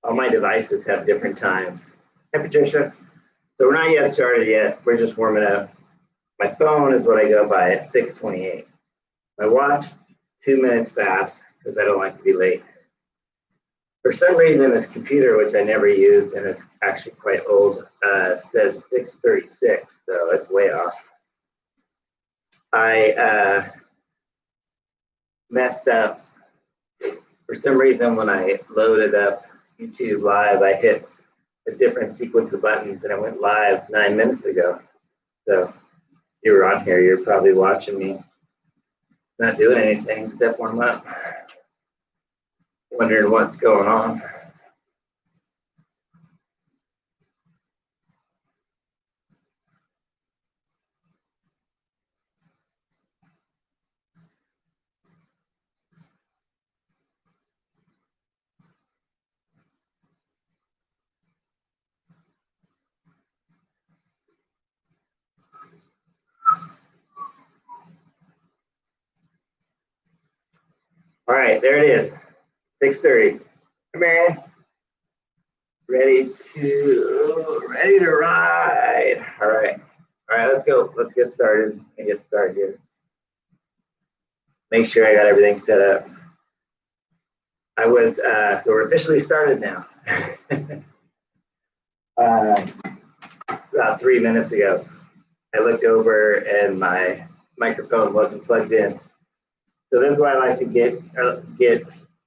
all my devices have different times. Hey, Patricia. So we're not yet started yet. We're just warming up. My phone is what I go by at 6:28. My watch, 2 minutes fast because I don't like to be late. For some reason, this computer, which I never used, and it's actually quite old, says 6:36, so it's way off. I messed up. For some reason, when I loaded up YouTube Live, I hit a different sequence of buttons, and I went live 9 minutes ago. So you were on here, you're probably watching me not doing anything, step warm up, wondering what's going on. All right, there it is, 6:30. Come here. Ready to ride. All right, let's go. Let's get started and get started here. Make sure I got everything set up. So we're officially started now. About 3 minutes ago, I looked over and my microphone wasn't plugged in. So this is why I like to get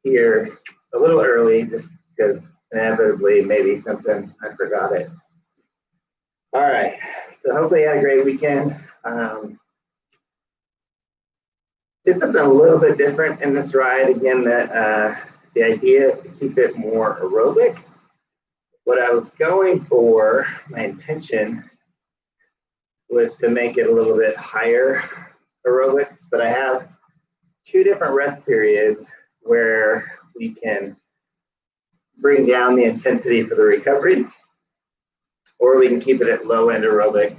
here a little early, just because inevitably maybe something I forgot it. All right, so hopefully you had a great weekend. Did something a little bit different in this ride. Again, that the idea is to keep it more aerobic. What I was going for, my intention was to make it a little bit higher aerobic, but I have 2 different rest periods where we can bring down the intensity for the recovery, or we can keep it at low end aerobic.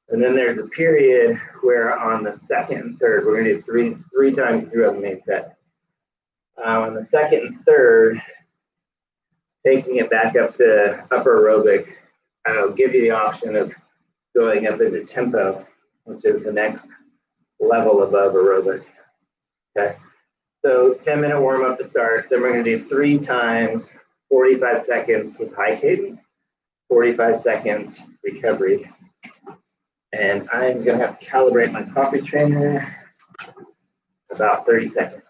And then there's a period where on the second and third, we're gonna do three times throughout the main set. On the second and third, taking it back up to upper aerobic, I'll give you the option of going up into tempo, which is the next level above aerobic. Okay, so 10-minute warm up to start. Then we're going to do 3 times 45 seconds with high cadence, 45 seconds recovery. And I'm going to have to calibrate my coffee trainer about 30 seconds.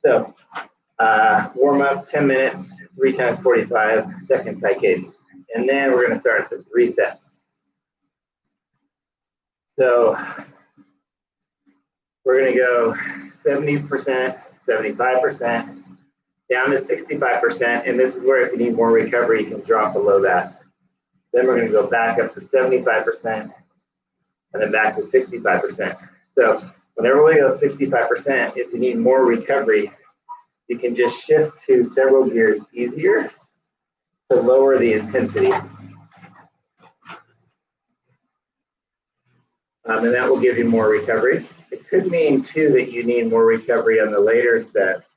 So warm up 10 minutes, 3 times 45 seconds high cadence. And then we're going to start with 3 sets. So we're going to go 70%, 75%, down to 65%, and this is where if you need more recovery, you can drop below that. Then we're going to go back up to 75%, and then back to 65%. So whenever we go 65%, if you need more recovery, you can just shift to several gears easier to lower the intensity. And that will give you more recovery. It could mean, too, that you need more recovery on the later sets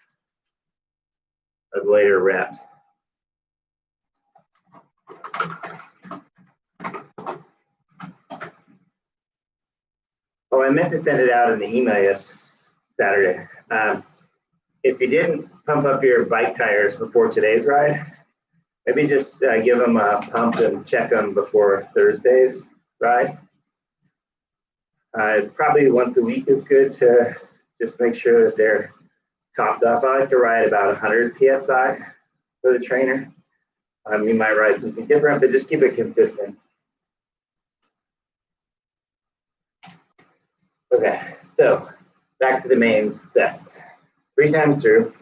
of later reps. Oh, I meant to send it out in the email yesterday, Saturday. If you didn't pump up your bike tires before today's ride, maybe just give them a pump and check them before Thursday's ride. Probably once a week is good to just make sure that they're topped off. I like to ride about 100 PSI for the trainer. You might ride something different, but just keep it consistent. Okay, so back to the main set. 3 times through.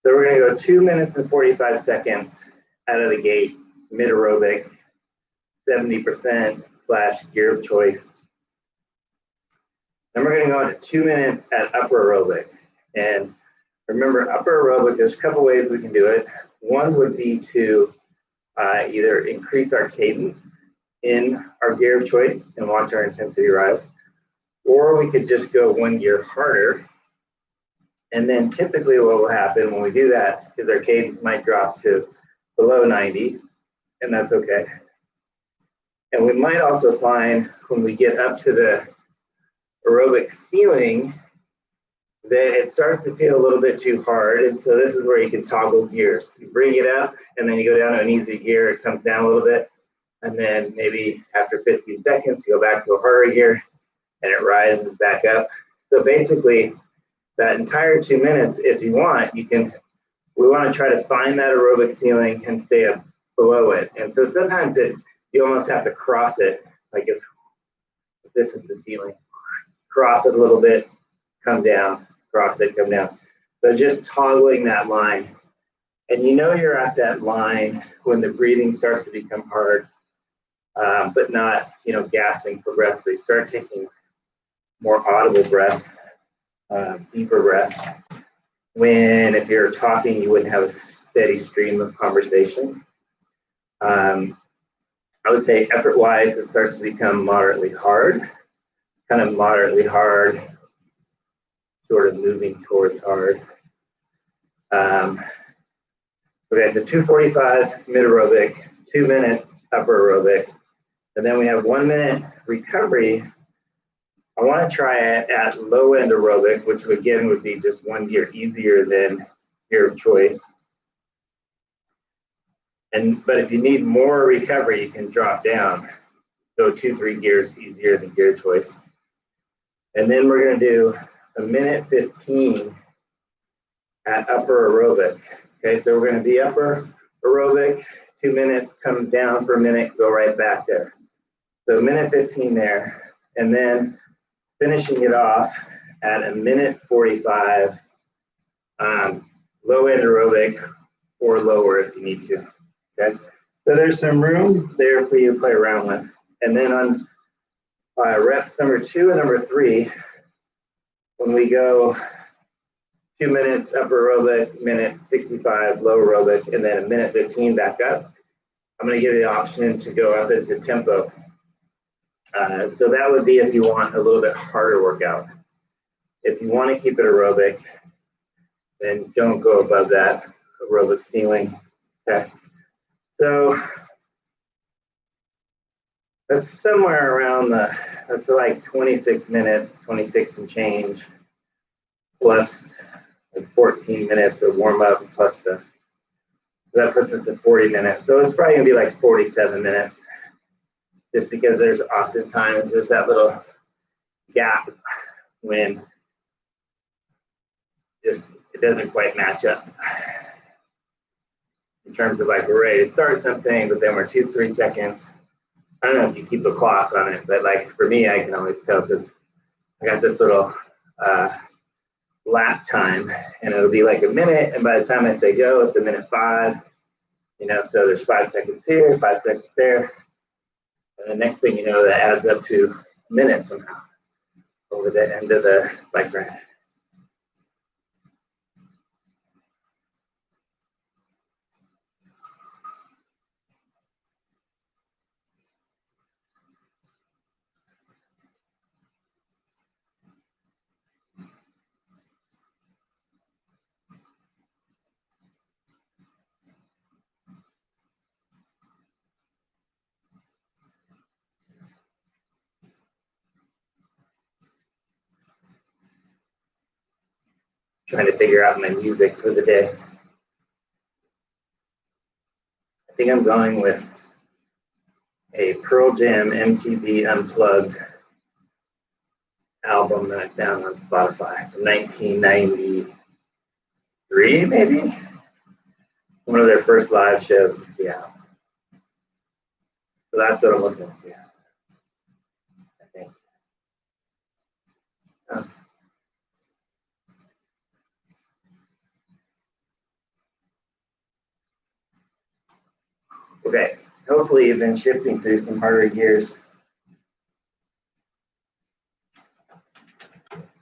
So we're gonna go 2 minutes and 45 seconds out of the gate, mid aerobic, 70% / gear of choice. Then we're gonna go into 2 minutes at upper aerobic. And remember, upper aerobic, there's a couple ways we can do it. One would be to either increase our cadence in our gear of choice and watch our intensity rise, or we could just go 1 gear harder. And then typically what will happen when we do that is our cadence might drop to below 90, and that's okay. And we might also find when we get up to the aerobic ceiling that it starts to feel a little bit too hard. And so this is where you can toggle gears. You bring it up and then you go down to an easy gear, it comes down a little bit. And then maybe after 15 seconds, you go back to a harder gear and it rises back up. So basically that entire 2 minutes, if you want, we want to try to find that aerobic ceiling and stay up below it. And so sometimes you almost have to cross it. Like if this is the ceiling, cross it a little bit, come down, cross it, come down. So just toggling that line. And you know you're at that line when the breathing starts to become hard, but not, gasping for breath. But you start taking more audible breaths, deeper breaths. When if you're talking, you wouldn't have a steady stream of conversation. I would say effort-wise, it starts to become moderately hard, kind of moderately hard, sort of moving towards hard. Okay, so 2:45 mid aerobic, 2 minutes upper aerobic, and then we have 1 minute recovery. I want to try it at low end aerobic, which again would be just 1 gear easier than gear of choice. But if you need more recovery, you can drop down. Go 2-3 gears easier than gear choice. And then we're going to do 1 minute 15 at upper aerobic. Okay, so we're going to be upper aerobic, 2 minutes, come down for a minute, go right back there. So 1 minute 15 there, and then finishing it off at 1 minute 45, low end aerobic or lower if you need to. Okay, so there's some room there for you to play around with. And then on reps number 2 and number 3, when we go 2 minutes upper aerobic, minute 65 low aerobic, and then 1 minute 15 back up, I'm going to give you the option to go up into tempo. So that would be if you want a little bit harder workout. If you want to keep it aerobic, then don't go above that aerobic ceiling. Okay. So that's somewhere around that's like 26 minutes, 26 and change, plus like 14 minutes of warm up, plus so that puts us at 40 minutes. So it's probably gonna be like 47 minutes, just because there's oftentimes that little gap when it doesn't quite match up in terms of like we're ready to start something, but then we're 2-3 seconds. I don't know if you keep a clock on it, but like for me, I can always tell because I got this little lap time, and it'll be like a minute, and by the time I say go, it's 1 minute 5. So there's 5 seconds here, 5 seconds there, and the next thing you know, that adds up to minutes somehow over the end of the bike ride. Trying to figure out my music for the day. I think I'm going with a Pearl Jam MTV Unplugged album that I found on Spotify from 1993, maybe? One of their first live shows in Seattle. So that's what I'm listening to, I think. Okay, hopefully you've been shifting through some harder gears.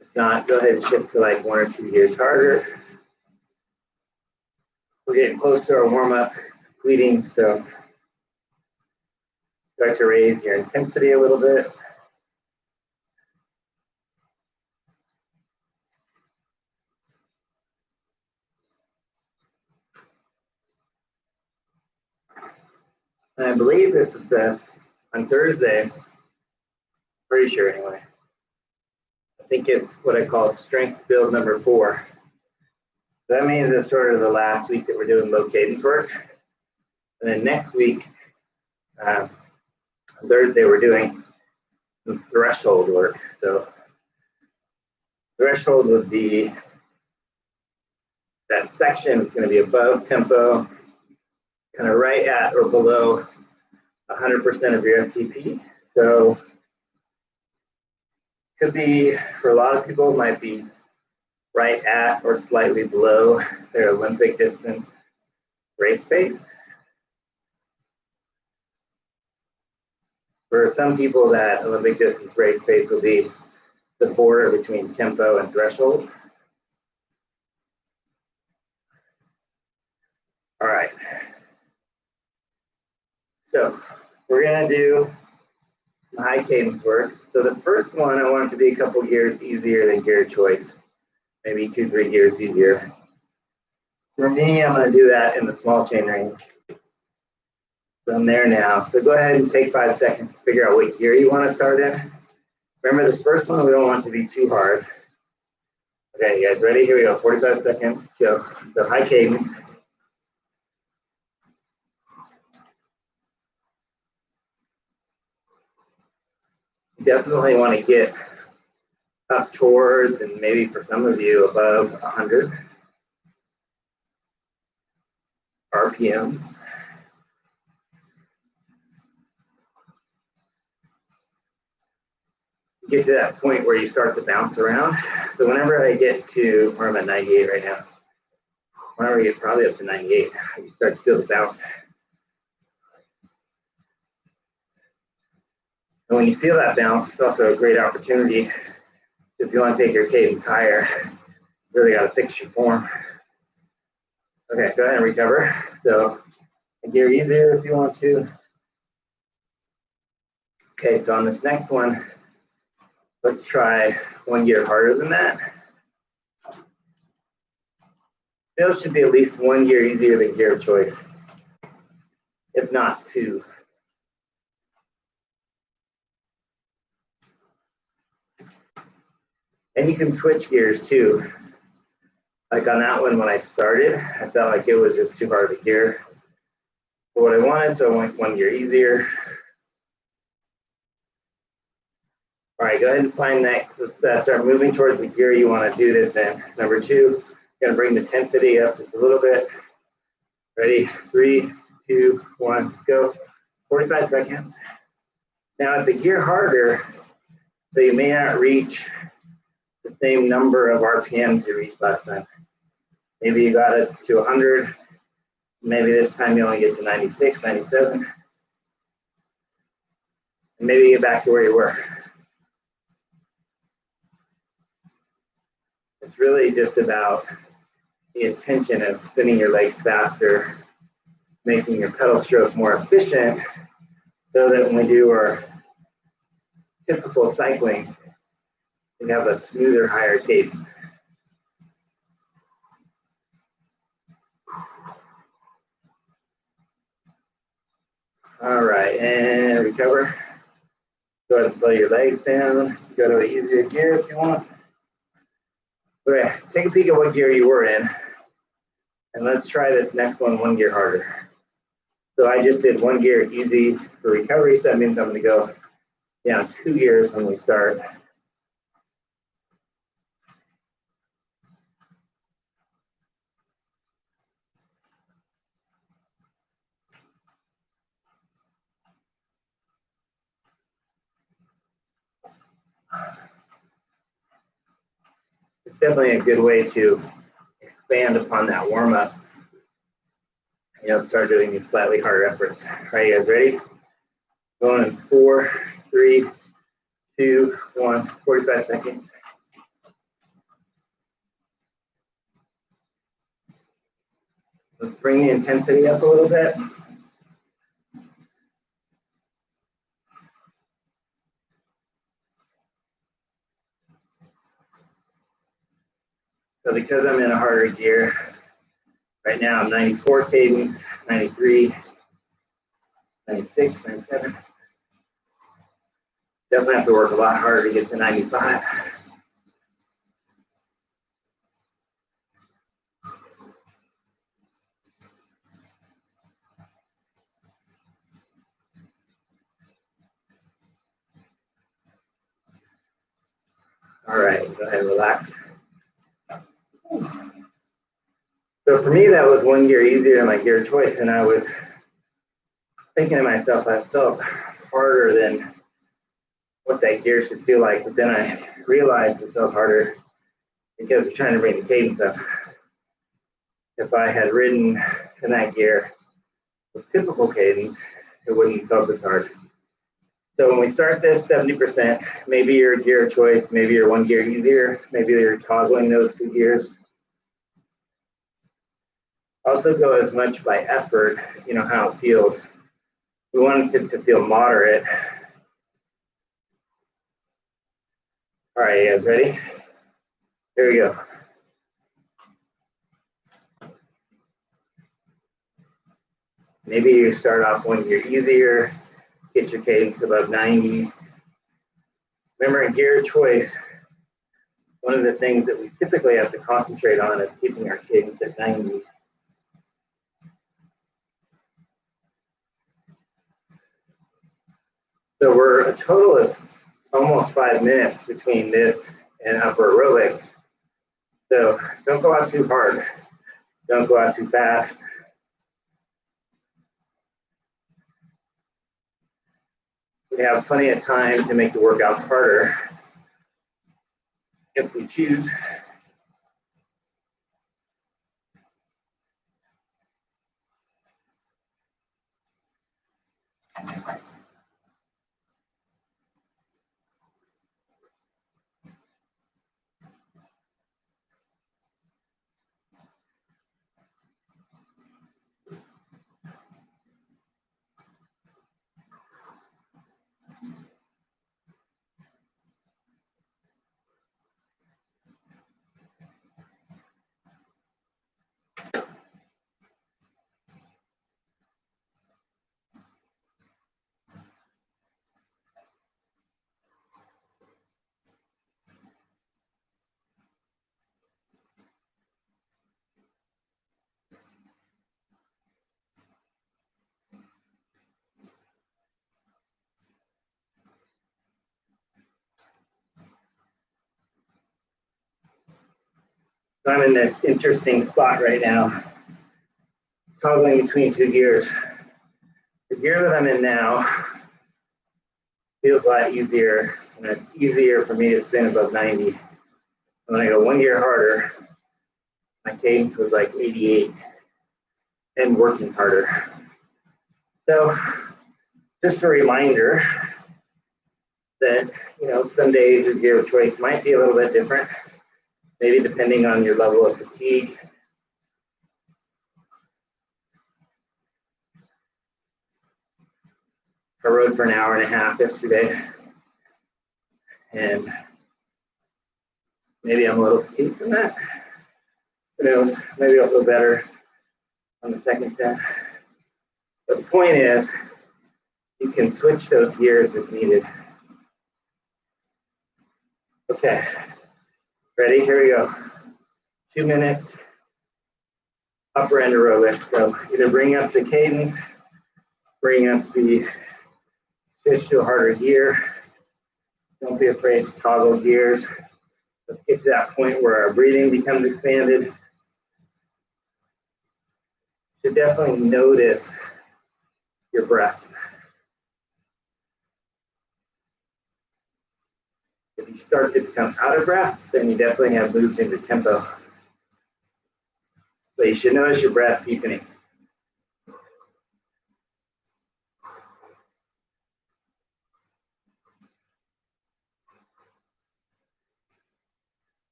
If not, go ahead and shift to like 1 or 2 gears harder. We're getting close to our warm-up completing, so start to raise your intensity a little bit. And I believe this is on Thursday, pretty sure anyway. I think it's what I call strength build number 4. That means it's sort of the last week that we're doing low cadence work. And then next week, on Thursday, we're doing some threshold work. So threshold would be that section is going to be above tempo, kind of right at or below 100% of your FTP. So could be, for a lot of people, might be right at or slightly below their Olympic distance race pace. For some people, that Olympic distance race pace will be the border between tempo and threshold. All right. So we're going to do high cadence work. So the first one, I want it to be a couple gears easier than gear choice, maybe 2-3 gears easier. For me, I'm going to do that in the small chain range. So I'm there now. So go ahead and take 5 seconds to figure out what gear you want to start in. Remember, this first one, we don't want it to be too hard. Okay, you guys ready? Here we go, 45 seconds, go. So high cadence. You definitely want to get up towards, and maybe for some of you, above 100 RPMs. Get to that point where you start to bounce around. So whenever I get to, where I'm at 98 right now, whenever I get probably up to 98, you start to feel the bounce. And when you feel that bounce, it's also a great opportunity if you want to take your cadence higher. You really got to fix your form. Okay, go ahead and recover. So gear easier if you want to. Okay, so on this next one, let's try 1 gear harder than that. Those should be at least 1 gear easier than gear of choice, if not 2. And you can switch gears too. Like on that one, when I started, I felt like it was just too hard to gear for what I wanted, so I went 1 gear easier. All right, go ahead and find that. Let's start moving towards the gear you want to do this in. Number 2, you're going to bring the intensity up just a little bit. Ready? 3, 2, 1, go. 45 seconds. Now it's a gear harder, so you may not reach the same number of RPMs you reached last time. Maybe you got it to 100. Maybe this time you only get to 96, 97. And maybe you get back to where you were. It's really just about the intention of spinning your legs faster, making your pedal stroke more efficient, so that when we do our typical cycling, we have a smoother, higher cadence. All right, and recover. Go ahead and slow your legs down. Go to an easier gear if you want. Okay, take a peek at what gear you were in, and let's try this next one 1 gear harder. So I just did 1 gear easy for recovery, so that means I'm going to go down 2 gears when we start. It's definitely a good way to expand upon that warm up. You know, start doing these slightly harder efforts. All right, you guys ready? Going in 4, 3, 2, 1, 45 seconds. Let's bring the intensity up a little bit. So because I'm in a harder gear, right now I'm 94 cadence, 93, 96, 97. Definitely have to work a lot harder to get to 95. All right, go ahead and relax. So for me, that was one gear easier than my gear choice, and I was thinking to myself, I felt harder than what that gear should feel like, but then I realized it felt harder because of trying to bring the cadence up. If I had ridden in that gear with typical cadence, it wouldn't have felt as hard. So when we start this 70%, maybe your gear choice, maybe you're one gear easier, maybe you're toggling those two gears. Also go as much by effort, you know, how it feels. We want it to feel moderate. All right, you guys ready? Here we go. Maybe you start off one gear easier, get your cadence above 90. Remember, in gear choice, one of the things that we typically have to concentrate on is keeping our cadence at 90. So we're a total of almost 5 minutes between this and upper aerobic. So don't go out too hard. Don't go out too fast. We have plenty of time to make the workout harder if we choose. So I'm in this interesting spot right now, toggling between two gears. The gear that I'm in now feels a lot easier, and it's easier for me to spin above 90. When I go one gear harder, my cadence was like 88 and working harder. So just a reminder that, you know, some days your gear choice might be a little bit different, maybe depending on your level of fatigue. I rode for an hour and a half yesterday, and maybe I'm a little fatigued from that. Who knows? Maybe I'll feel better on the second set. But the point is, you can switch those gears if needed. Okay, ready? Here we go. 2 minutes, upper end aerobic. So either bring up the cadence, bring up the switch to a harder gear. Don't be afraid to toggle gears. Let's get to that point where our breathing becomes expanded. You should definitely notice your breath. If you start to become out of breath, then you definitely have moved into tempo. But you should notice your breath deepening.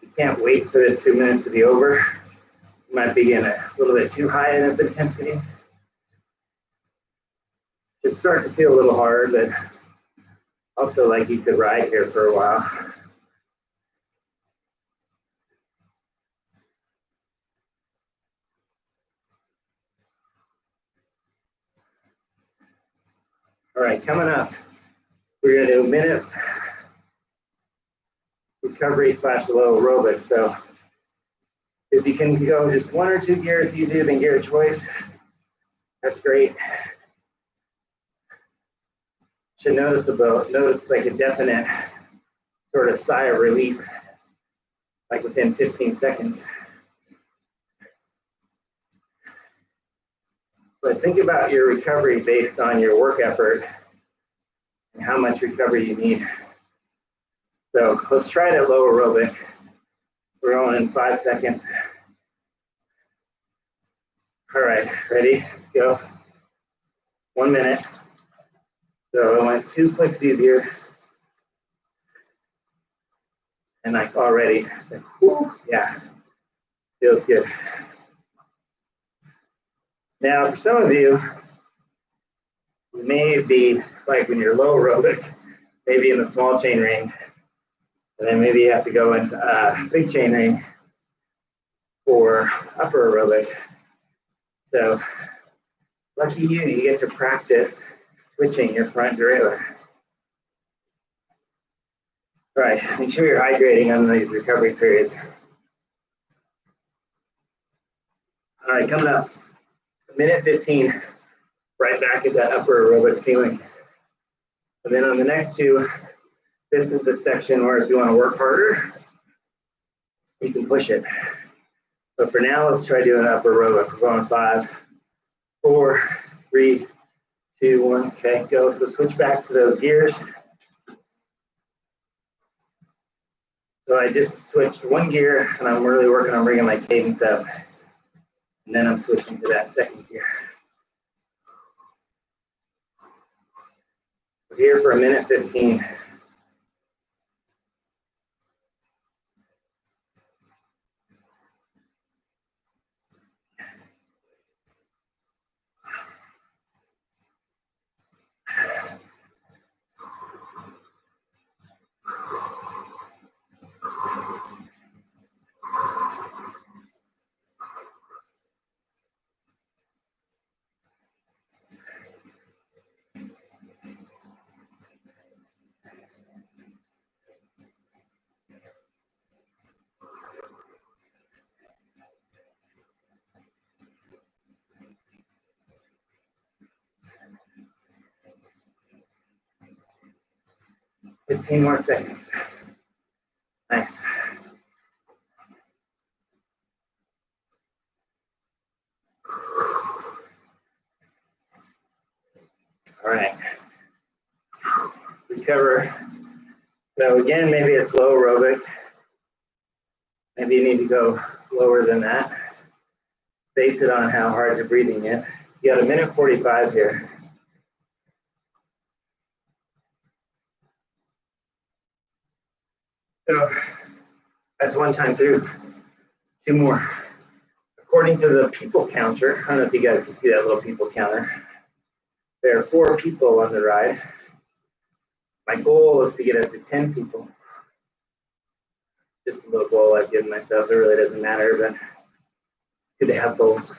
You can't wait for this 2 minutes to be over. You might be getting a little bit too high in intensity. Should start to feel a little hard, but Also, like you could ride here for a while. All right, coming up, we're going to do a minute recovery / low aerobic. So if you can go just 1 or 2 gears easier than gear of choice, that's great. Should notice like a definite sort of sigh of relief, like within 15 seconds. But think about your recovery based on your work effort and how much recovery you need. So let's try it at low aerobic. We're going in 5 seconds. All right, ready? Go. 1 minute. So I went 2 clicks easier. And like already, it's like, whoo, yeah, feels good. Now, for some of you, maybe like when you're low aerobic, maybe in the small chain ring, and then maybe you have to go into big chain ring for upper aerobic. So lucky you, you get to practice switching your front derailleur. All right, make sure you're hydrating on these recovery periods. All right, coming up, 1:15, right back at that upper aerobic ceiling. And then on the next 2, this is the section where if you want to work harder, you can push it. But for now, let's try doing upper aerobic. We're going 5, 4, 3, 2, 1. Okay, go. So switch back to those gears. So I just switched 1 gear, and I'm really working on bringing my cadence up. And then I'm switching to that 2nd gear. We're here for 1:15. Fifteen more seconds. Nice. All right. Recover. So again, maybe it's low aerobic. Maybe you need to go lower than that. Base it on how hard your breathing is. You got 1:45 here. So that's 1 time through. 2 more. According to the people counter, I don't know if you guys can see that little people counter. There are 4 people on the ride. My goal is to get up to 10 people. Just a little goal I've given myself. It really doesn't matter, but it's good to have goals.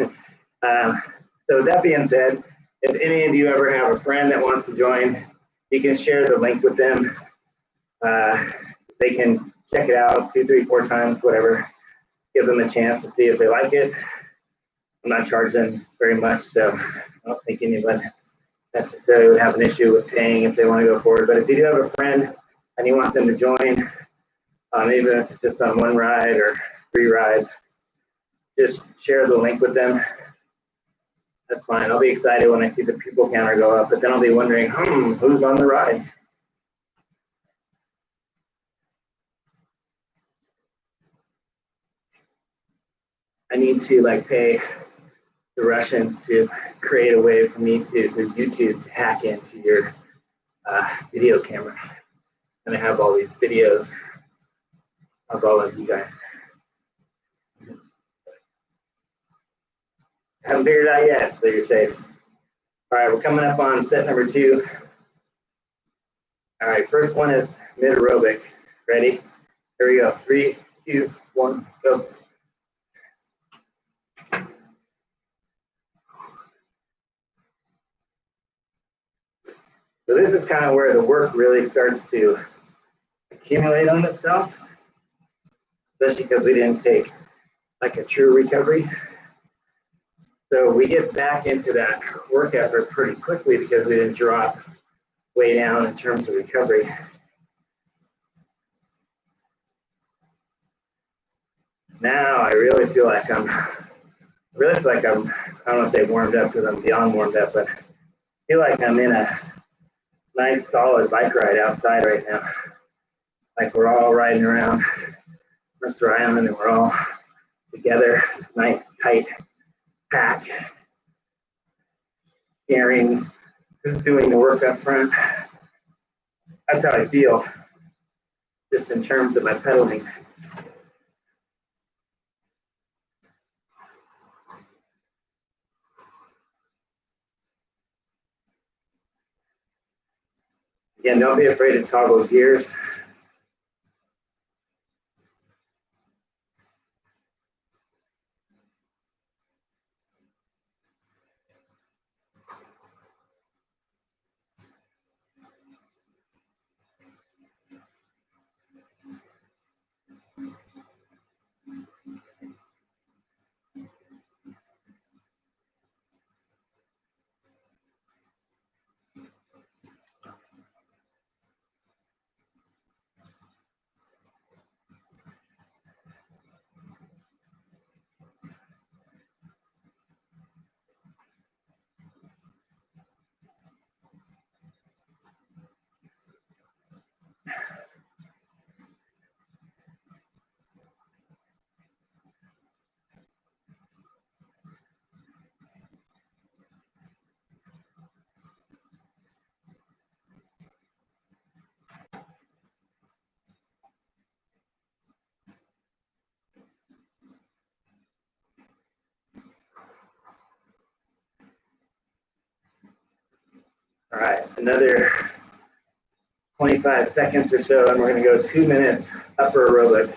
So with that being said, if any of you ever have a friend that wants to join, you can share the link with them. They can check it out 2, 3, 4 times, whatever. Give them a chance to see if they like it. I'm not charging very much, so I don't think anyone necessarily would have an issue with paying if they want to go forward. But if you do have a friend and you want them to join, even if it's just on 1 ride or 3 rides, just share the link with them. That's fine. I'll be excited when I see the people counter go up, but then I'll be wondering, who's on the ride? I need to pay the Russians to create a way for me to, through YouTube, to hack into your video camera. And I have all these videos of all of you guys. Haven't figured it out yet, so you're safe. All right, we're coming up on set number 2. All right, first one is mid aerobic. Ready? Here we go. 3, 2, 1, go. So this is kind of where the work really starts to accumulate on itself, especially because we didn't take like a true recovery. So we get back into that work effort pretty quickly because we didn't drop way down in terms of recovery. Now I really feel like I'm, I don't want to say warmed up because I'm beyond warmed up, but I feel like I'm in a nice solid bike ride outside right now. Like we're all riding around Mr. Island and we're all together, nice tight pack, carrying, who's doing the work up front. That's how I feel, just in terms of my pedaling. Again, don't be afraid to toggle gears. All right, another 25 seconds or so, and we're going to go 2 minutes upper aerobic.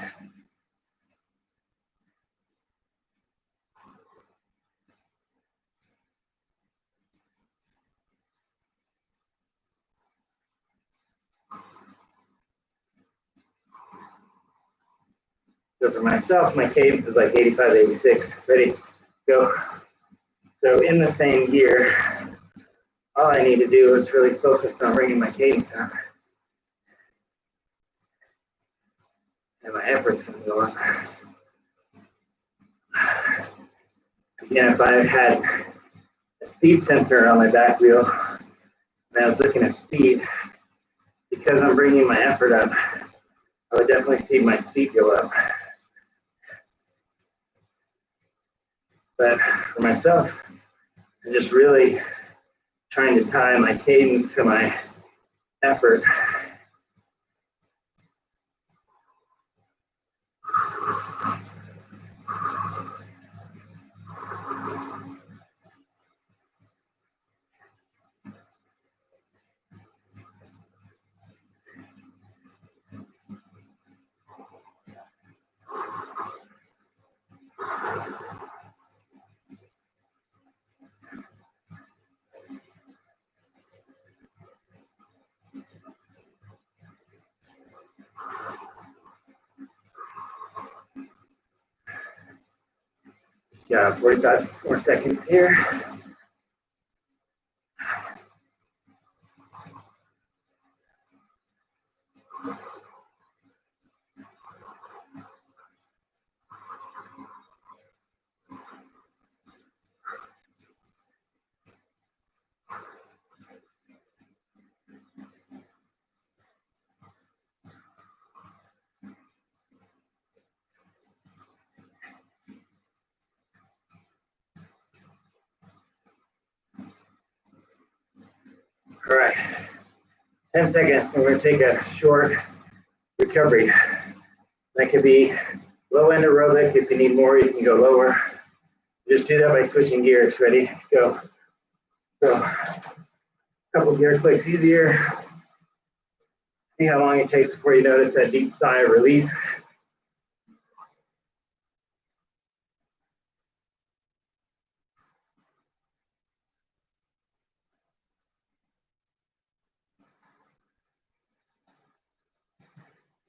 So for myself, my cadence is like 85, 86. Ready, go. So in the same gear, all I need to do is really focus on bringing my cadence up. And my effort's going to go up. Again, if I had a speed sensor on my back wheel and I was looking at speed, because I'm bringing my effort up, I would definitely see my speed go up. But for myself, I'm just really trying to tie my cadence to my effort. Yeah, 45 more seconds here. All right, 10 seconds. And we're going to take a short recovery. That could be low end aerobic. If you need more, you can go lower. Just do that by switching gears. Ready? Go. So, a couple gear clicks easier. See how long it takes before you notice that deep sigh of relief.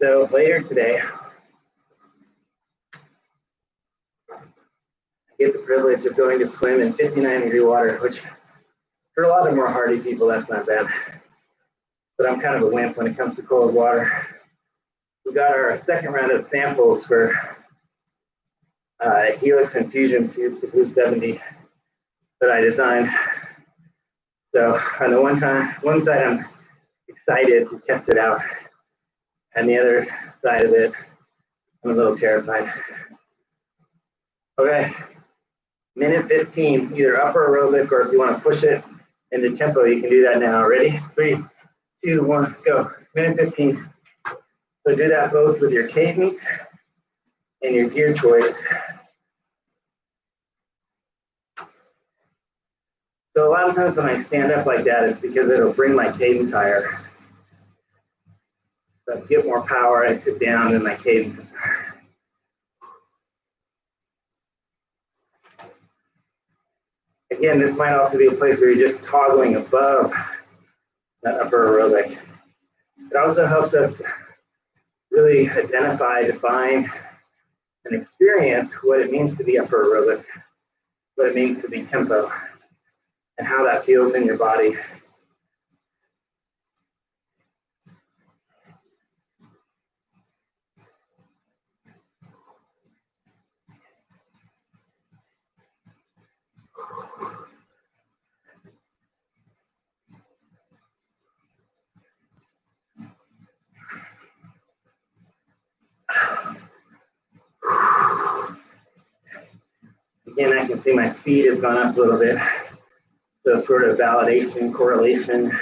So later today, I get the privilege of going to swim in 59-degree water, which for a lot of more hardy people, that's not bad. But I'm kind of a wimp when it comes to cold water. We got our second round of samples for Helix Infusion Suit, the Blue 70 that I designed. So on the one side, I'm excited to test it out, and the other side of it, I'm a little terrified. Okay, minute 15, either upper aerobic or if you want to push it into tempo, you can do that now. Ready? 3, 2, 1, go. Minute 15. So do that both with your cadence and your gear choice. So a lot of times when I stand up like that, it's because it'll bring my cadence higher. So to get more power, I sit down and my cadence is higher. Again, this might also be a place where you're just toggling above that upper aerobic. It also helps us really identify, define, and experience what it means to be upper aerobic, what it means to be tempo, and how that feels in your body. Again, I can see my speed has gone up a little bit. So sort of validation, correlation.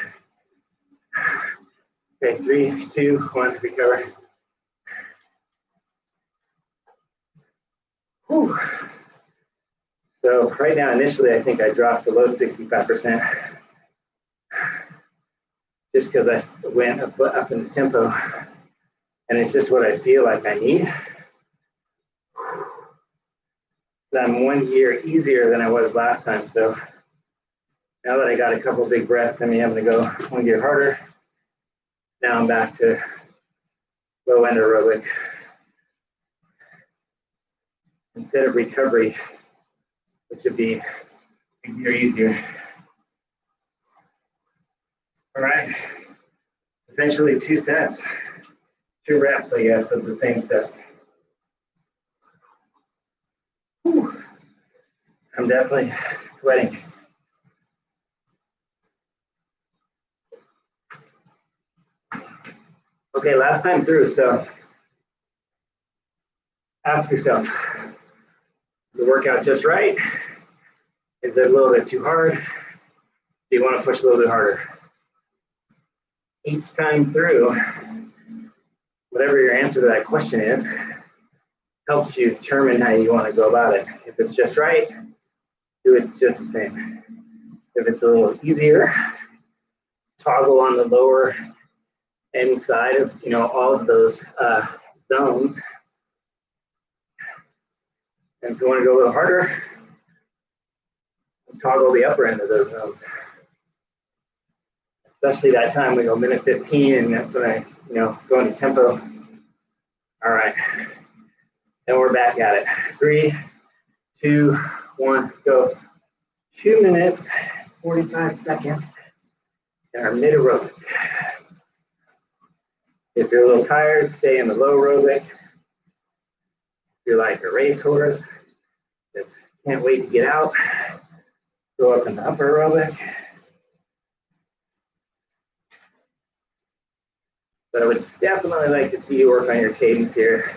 Okay, 3, 2, 1, recover. Whew. So right now, initially, I think I dropped below 65%. Just because I went up in the tempo. And it's just what I feel like I need. I'm 1 year easier than I was last time. So now that I got a couple big breaths in me, I'm going to go 1 gear harder. Now I'm back to low end aerobic. Instead of recovery, which would be a gear easier. All right. Essentially 2 sets, 2 reps, I guess, of the same set. Whew. I'm definitely sweating. Okay, last time through, so ask yourself, is the workout just right? Is it a little bit too hard? Do you want to push a little bit harder? Each time through, whatever your answer to that question is, helps you determine how you want to go about it. If it's just right, do it just the same. If it's a little easier, toggle on the lower end side of all of those zones. And if you want to go a little harder, toggle the upper end of those zones. Especially that time we go minute 15, and that's when I go into tempo. All right, and we're back at it. 3, 2, 1, go. 2 minutes, 45 seconds in our mid aerobic. If you're a little tired, stay in the low aerobic. If you're like a racehorse that can't wait to get out, go up in the upper aerobic. But I would definitely like to see you work on your cadence here,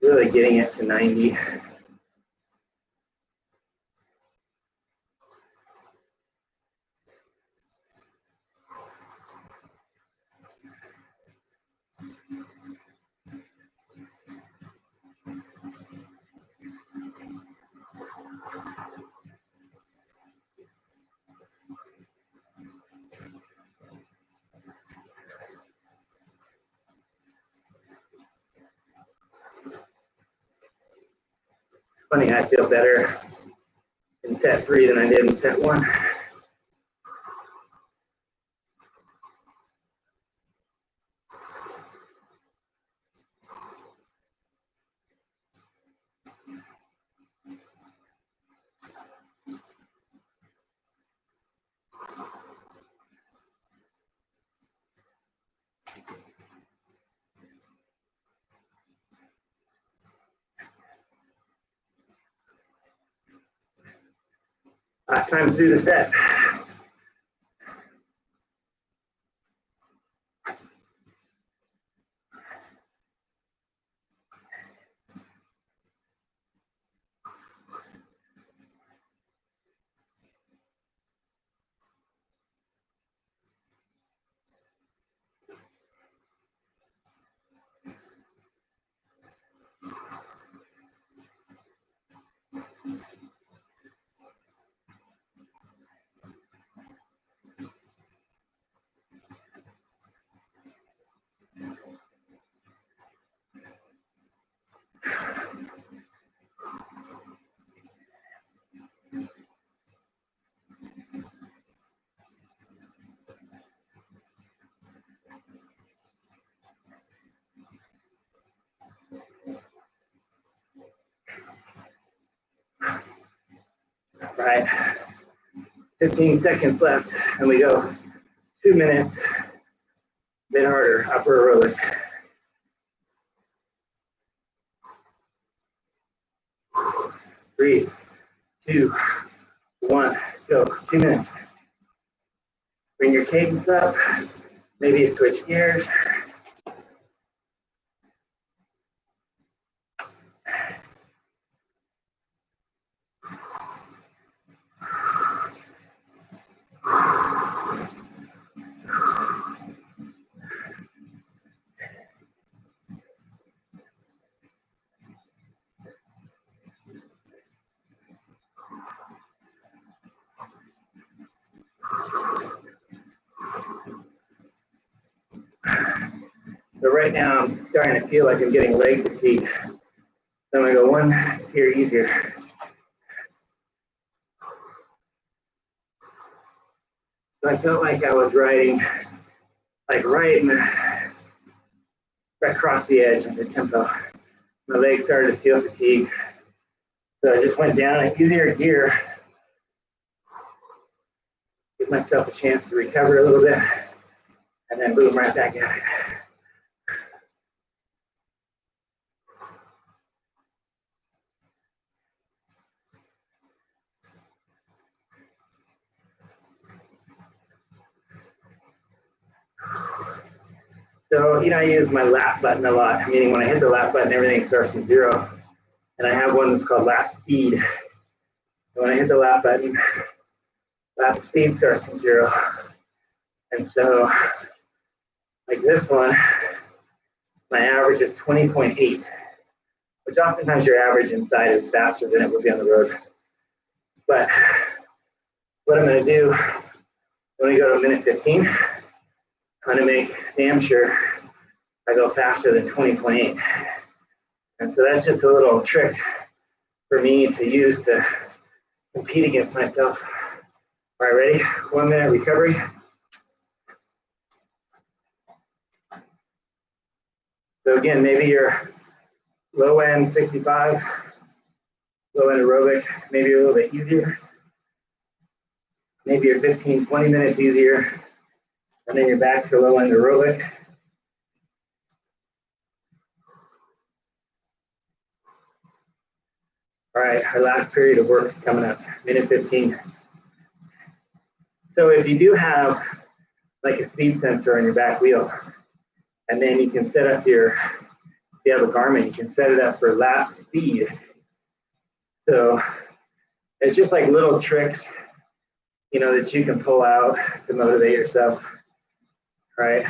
really getting it to 90. Funny, I feel better in set 3 than I did in set 1. Last time through the set. Right, 15 seconds left, and we go 2 minutes, then harder, upper aerobic. Three, 2, 1, go, 2 minutes. Bring your cadence up, maybe switch gears. So right now I'm starting to feel like I'm getting leg fatigue. So I'm gonna go one tier easier. So I felt like I was riding like right across the edge of the tempo. My legs started to feel fatigued. So I just went down an easier gear. Give myself a chance to recover a little bit and then boom right back at it. So, I use my lap button a lot, meaning when I hit the lap button, everything starts from 0. And I have one that's called lap speed. And when I hit the lap button, lap speed starts from 0. And so, like this one, my average is 20.8, which oftentimes your average inside is faster than it would be on the road. But what I'm gonna do, when we go to a minute 15, I'm gonna make damn sure I go faster than 20.8. And so that's just a little trick for me to use to compete against myself. All right, ready? 1 minute recovery. So again, maybe your low end 65, low end aerobic, maybe a little bit easier. Maybe you're 15, 20 minutes easier, and then you're back to low end aerobic. All right, our last period of work is coming up, minute 15. So if you do have like a speed sensor on your back wheel, and then you can set up if you have a Garmin, you can set it up for lap speed. So it's just like little tricks, that you can pull out to motivate yourself, right?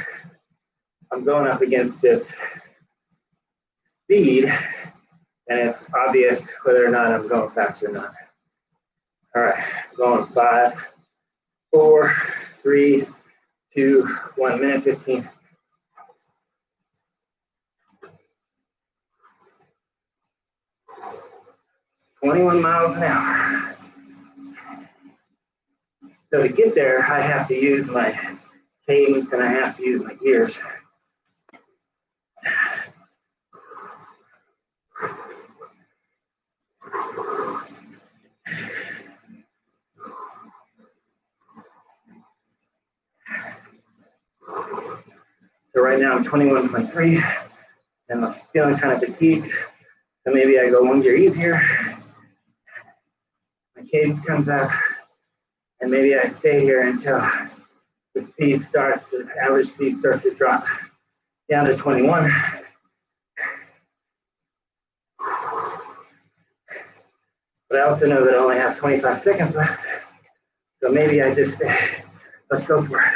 I'm going up against this speed, and it's obvious whether or not I'm going fast or not. All right, going 5, 4, 3, 2, 1, minute 15. 21 miles an hour. So to get there, I have to use my cadence and I have to use my gears. So right now I'm 21.3 and I'm feeling kind of fatigued. So maybe I go one gear easier. My cadence comes up and maybe I stay here until the speed starts, the average speed starts to drop down to 21. But I also know that I only have 25 seconds left. So maybe I just say, let's go for it.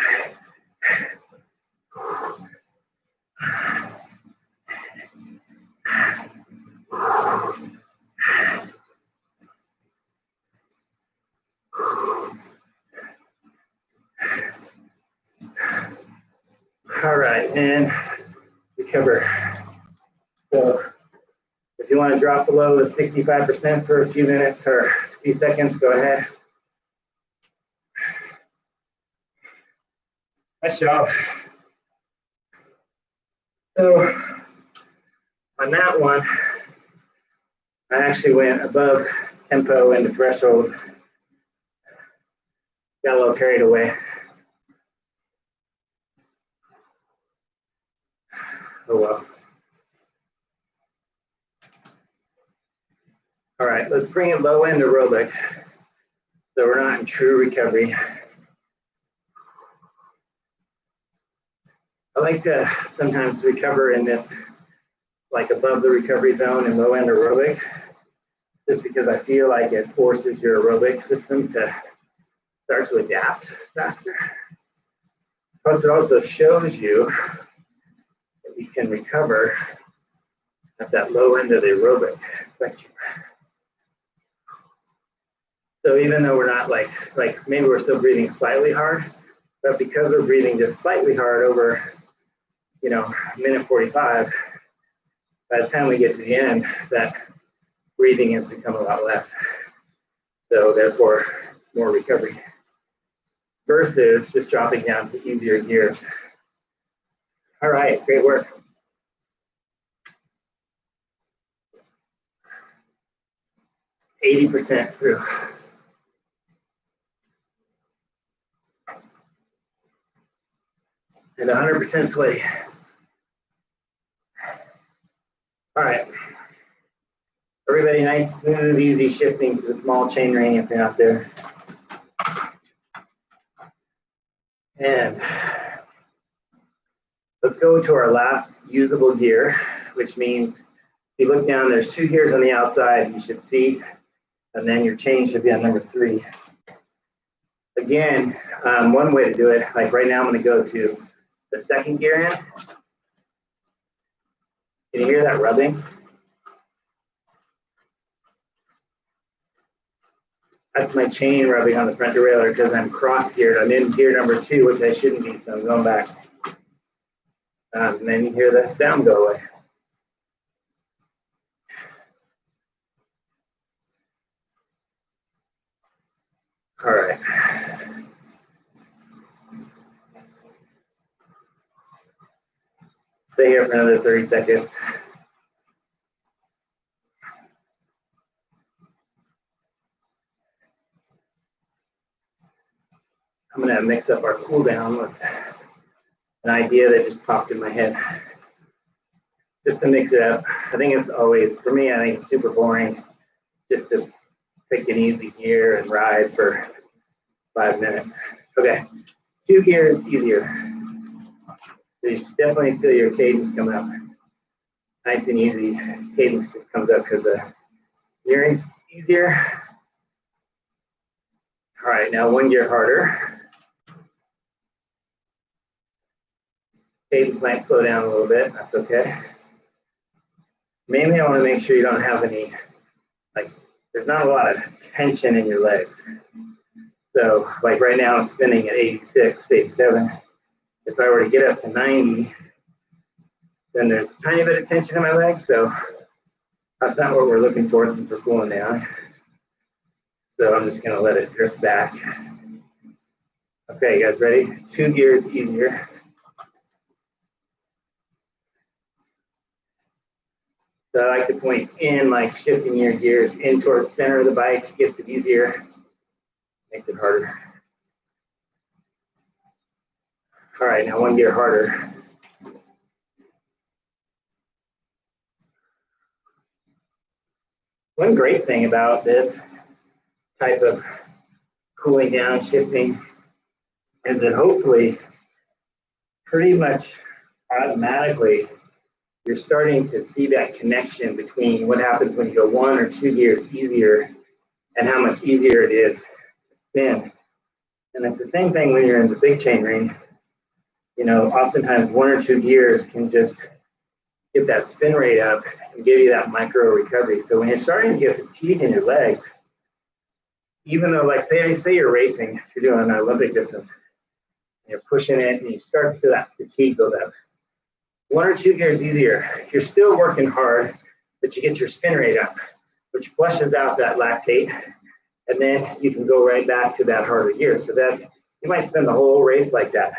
All right, and recover. So if you want to drop below the 65% for a few minutes or a few seconds, go ahead. Nice job. So on that one, I actually went above tempo and the threshold. Got a little carried away. Oh well. All right, let's bring it low end aerobic. So we're not in true recovery. I like to sometimes recover in this, like above the recovery zone and low end aerobic, just because I feel like it forces your aerobic system to start to adapt faster. Plus, it also shows you that you can recover at that low end of the aerobic spectrum. So even though we're not like maybe we're still breathing slightly hard, but because we're breathing just slightly hard over, minute 45, by the time we get to the end, that breathing has become a lot less. So therefore, more recovery versus just dropping down to easier gears. All right, great work. %80 through. And 100% sweaty. All right. Everybody nice, smooth, easy shifting to the small chain ring if you're not there. And let's go to our last usable gear, which means if you look down, there's 2 gears on the outside you should see, and then your chain should be on number 3. Again, one way to do it, like right now I'm going to go to the 2nd gear in. Can you hear that rubbing? That's my chain rubbing on the front derailleur because I'm cross geared. I'm in gear number 2, which I shouldn't be, so I'm going back. And then you hear the sound go away. All right. Stay here for another 30 seconds. I'm going to mix up our cool down with an idea that just popped in my head. Just to mix it up. I think it's always, for me, I think it's super boring just to pick an easy gear and ride for 5 minutes. Okay, 2 gears easier. So you should definitely feel your cadence come up. Nice and easy. Cadence just comes up because the gearing's easier. All right, now 1 gear harder. Cadence might slow down a little bit, that's okay. Mainly I want to make sure you don't have any, there's not a lot of tension in your legs. So like right now I'm spinning at 86, 87. If I were to get up to 90, then there's a tiny bit of tension in my legs. So That's not what we're looking for since we're cooling down. So I'm just gonna let it drift back. Okay, you guys ready? 2 gears easier. So I like to point in, like shifting your gears in towards the center of the bike, gets it easier, makes it harder. All right, now 1 gear harder. One great thing about this type of cooling down, shifting, is that hopefully pretty much automatically you're starting to see that connection between what happens when you go 1 or 2 gears easier and how much easier it is to spin. And it's the same thing when you're in the big chain ring. You know, oftentimes 1 or 2 gears can just get that spin rate up and give you that micro recovery. So when you're starting to get fatigue in your legs, even though, like, say you're racing, if you're doing an Olympic distance, and you're pushing it and you start to feel that fatigue build up, 1 or 2 gears easier. You're still working hard, but you get your spin rate up, which flushes out that lactate, and then you can go right back to that harder gear. So that's, you might spend the whole race like that.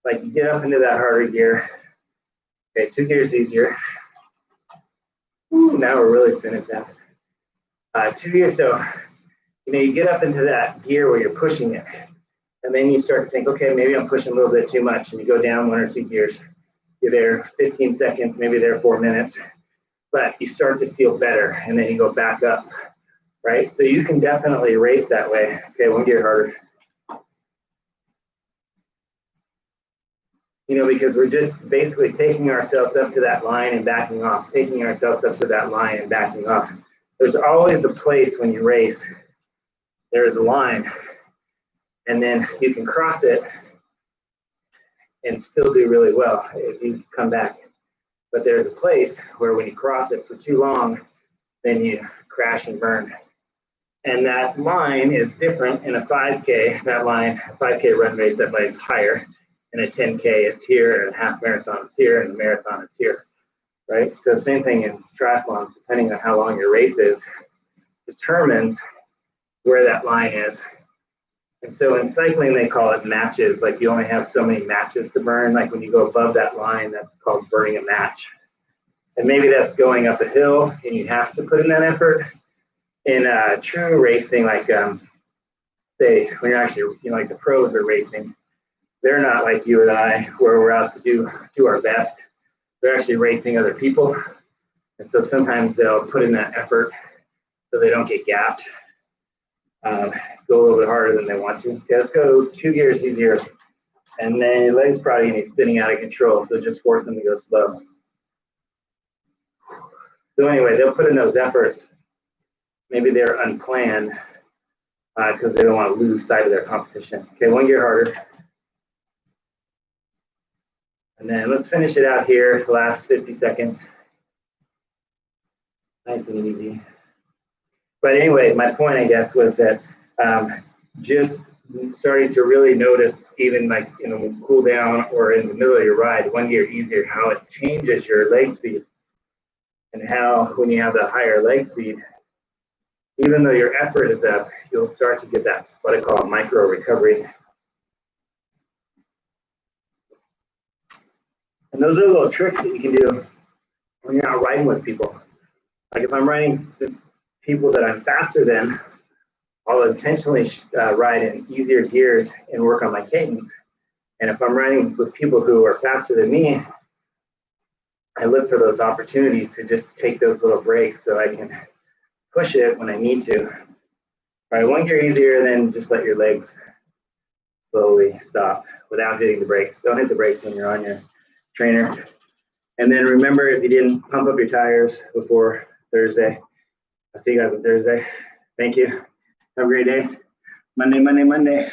Like you get up into that harder gear. Okay, 2 gears easier. Ooh, now we're really spinning fast. 2 gears, so you get up into that gear where you're pushing it, and then you start to think, okay, maybe I'm pushing a little bit too much, and you go down 1 or 2 gears. You're there 15 seconds, maybe there 4 minutes, but you start to feel better, and then you go back up, right? So you can definitely race that way. Okay, 1 gear harder. Because we're just basically taking ourselves up to that line and backing off, taking ourselves up to that line and backing off. There's always a place when you race, there's a line, and then you can cross it and still do really well if you come back. But there's a place where when you cross it for too long, then you crash and burn. And that line is different in a 5K. That line, a 5K run race, that line's higher. In a 10K, it's here, and a half marathon, it's here, and a marathon, it's here, right? So same thing in triathlons, depending on how long your race is, determines where that line is. And so in cycling, they call it matches. Like you only have so many matches to burn. Like when you go above that line, that's called burning a match. And maybe that's going up a hill, and you have to put in that effort. In true racing, like say when you're actually, like the pros are racing, they're not like you and I, where we're out to do our best. They're actually racing other people. And so sometimes they'll put in that effort so they don't get gapped. Go a little bit harder than they want to. Okay, let's go 2 gears easier. And then your legs probably going to be spinning out of control, so just force them to go slow. So anyway, they'll put in those efforts. Maybe they're unplanned because they don't want to lose sight of their competition. Okay, 1 gear harder. And then let's finish it out here, the last 50 seconds. Nice and easy. But anyway, my point, I guess, was that just starting to really notice, even like cool down or in the middle of your ride, 1 gear easier, how it changes your leg speed. And how when you have the higher leg speed, even though your effort is up, you'll start to get that, what I call micro recovery. And those are little tricks that you can do when you're out riding with people. Like if I'm riding with people that I'm faster than, I'll intentionally ride in easier gears and work on my cadence. And if I'm riding with people who are faster than me, I look for those opportunities to just take those little breaks so I can push it when I need to. All right, 1 gear easier, then just let your legs slowly stop without hitting the brakes. Don't hit the brakes when you're on your trainer. And then remember, if you didn't pump up your tires before Thursday, I'll see you guys on Thursday. Thank you. Have a great day. Monday.